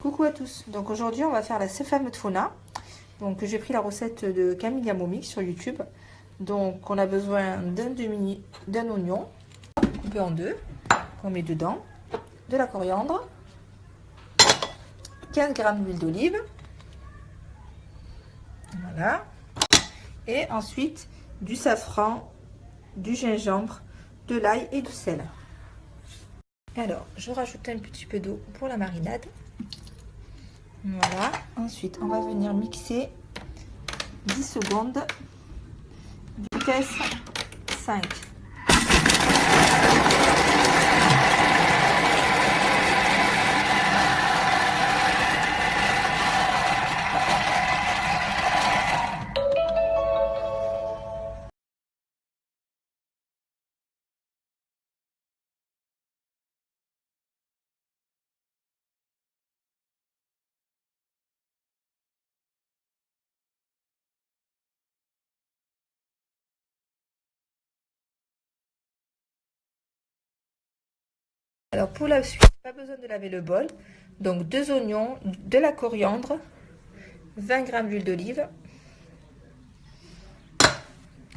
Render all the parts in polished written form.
Coucou à tous, donc aujourd'hui on va faire la sefam tfona. Donc j'ai pris la recette de Camille Momix sur YouTube. Donc on a besoin d'un oignon coupé en deux, qu'on met dedans, de la coriandre, 15 g d'huile d'olive, voilà, et ensuite du safran, du gingembre, de l'ail et du sel. Alors je rajoute un petit peu d'eau pour la marinade. Voilà, ensuite on va venir mixer 10 secondes, vitesse 5. Alors pour la suite, pas besoin de laver le bol. Donc 2 oignons, de la coriandre, 20 g d'huile d'olive.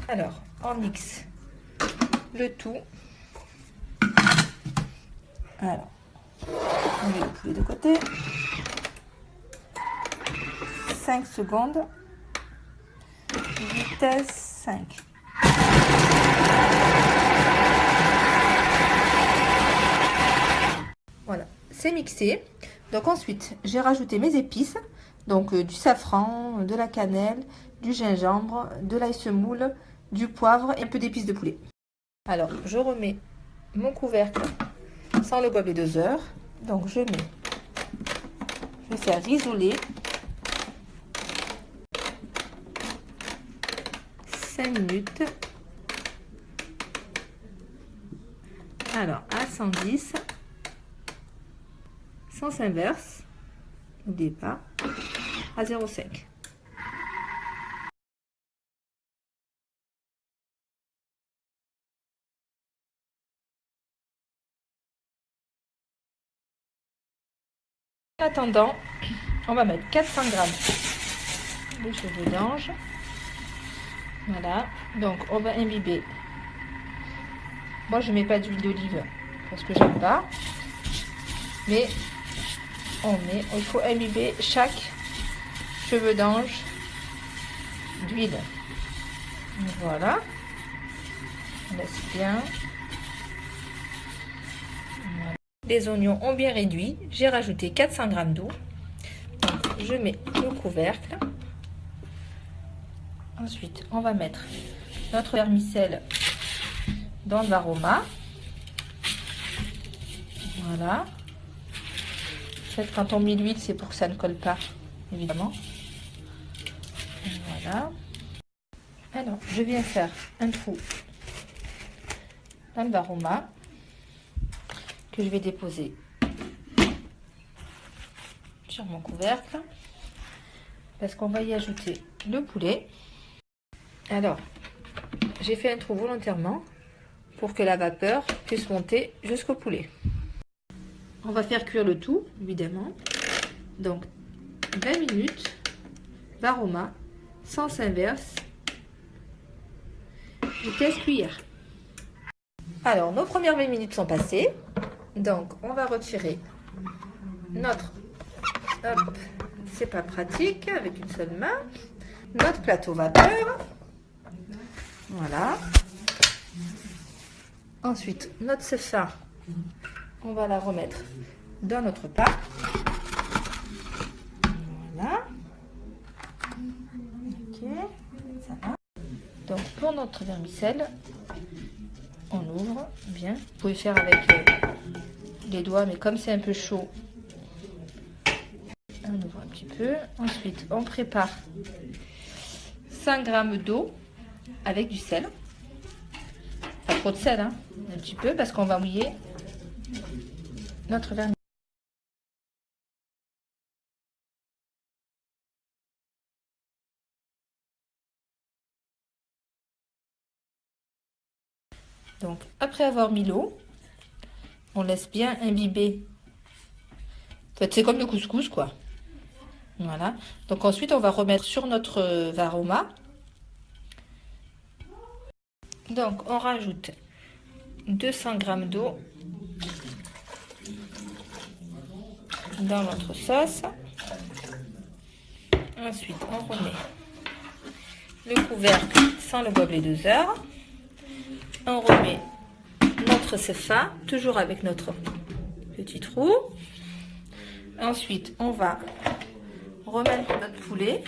Alors on mixe le tout. Alors on met le poulet de côté. 5 secondes. Vitesse 5. Voilà, c'est mixé. Donc ensuite, j'ai rajouté mes épices. Donc du safran, de la cannelle, du gingembre, de l'ail semoule, du poivre et un peu d'épices de poulet. Alors, je remets mon couvercle sans le gobelet doseur. Donc je vais faire risoler 5 minutes. Alors à 110. Sens inverse, n'oubliez pas, à 0,5. En attendant, on va mettre 400 g de cheveux d'ange. Voilà, donc on va imbiber. Moi je mets pas d'huile d'olive parce que j'aime pas, mais il faut imbiber chaque cheveu d'ange d'huile. Voilà, on laisse bien. Voilà. Les oignons ont bien réduit, j'ai rajouté 400 g d'eau. Donc je mets le couvercle. Ensuite on va mettre notre vermicelle dans le varoma. Voilà. Quand on met l'huile, c'est pour que ça ne colle pas, évidemment. Voilà. Alors, je viens faire un trou dans le varoma que je vais déposer sur mon couvercle parce qu'on va y ajouter le poulet. Alors, j'ai fait un trou volontairement pour que la vapeur puisse monter jusqu'au poulet. On va faire cuire le tout, évidemment. Donc, 20 minutes, varoma, sens inverse, vitesse cuillère. Alors, nos premières 20 minutes sont passées. Donc, on va retirer notre... Hop, c'est pas pratique avec une seule main. Notre plateau vapeur. Voilà. Ensuite, notre sefam, on va la remettre dans notre plat. Voilà. Ok, ça va. Donc pour notre vermicelle, on ouvre bien. Vous pouvez faire avec les doigts, mais comme c'est un peu chaud, on ouvre un petit peu. Ensuite, on prépare 5 g d'eau avec du sel. Pas trop de sel, hein, un petit peu, parce qu'on va mouiller notre vermicelle. Donc, après avoir mis l'eau, on laisse bien imbiber En fait, c'est comme le couscous, quoi. Voilà. Donc ensuite, on va remettre sur notre varoma. Donc, on rajoute 200 g d'eau dans notre sauce. Ensuite, on remet le couvercle sans le gobelet doseur. On remet notre CFA, toujours avec notre petit trou. Ensuite, on va remettre notre poulet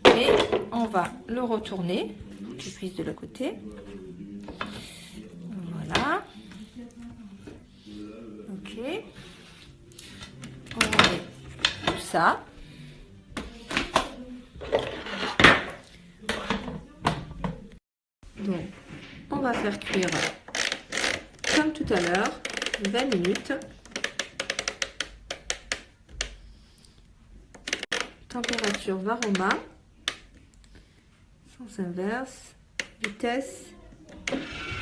et on va le retourner pour qu'il cuise de l'autre côté. Voilà. Ok. On met tout ça. Donc, on va faire cuire comme tout à l'heure 20 minutes. Température varoma, sens inverse, vitesse,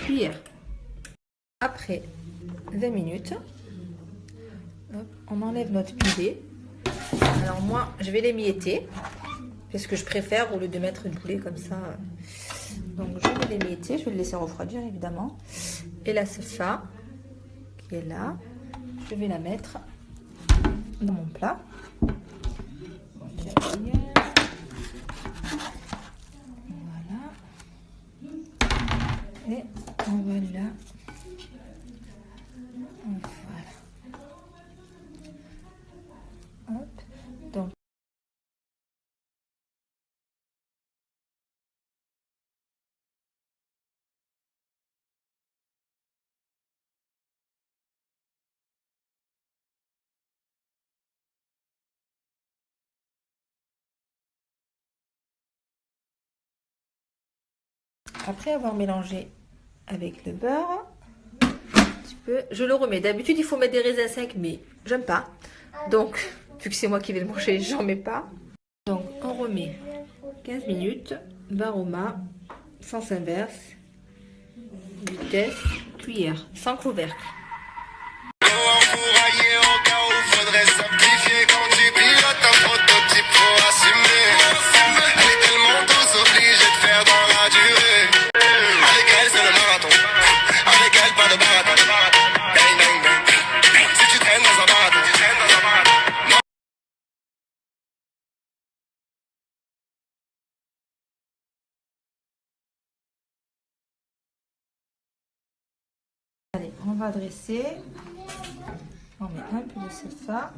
cuillère. Après 20 minutes, hop, on enlève notre poulet. Alors moi, je vais l'émietter parce que je préfère au lieu de mettre du poulet comme ça. Donc je vais l'émietter, je vais le laisser refroidir évidemment. Et la CFA qui est là, je vais la mettre dans mon plat. Voilà. Et on va là. Voilà. Hop. Donc. Après avoir mélangé avec le beurre, un petit peu, je le remets. D'habitude, il faut mettre des raisins secs, mais j'aime pas. Donc, vu que c'est moi qui vais le manger, j'en mets pas. Donc, on remet 15 minutes, varoma, sens inverse, vitesse, cuillère, sans couvercle. Allez, on va dresser. On met un peu de CFA.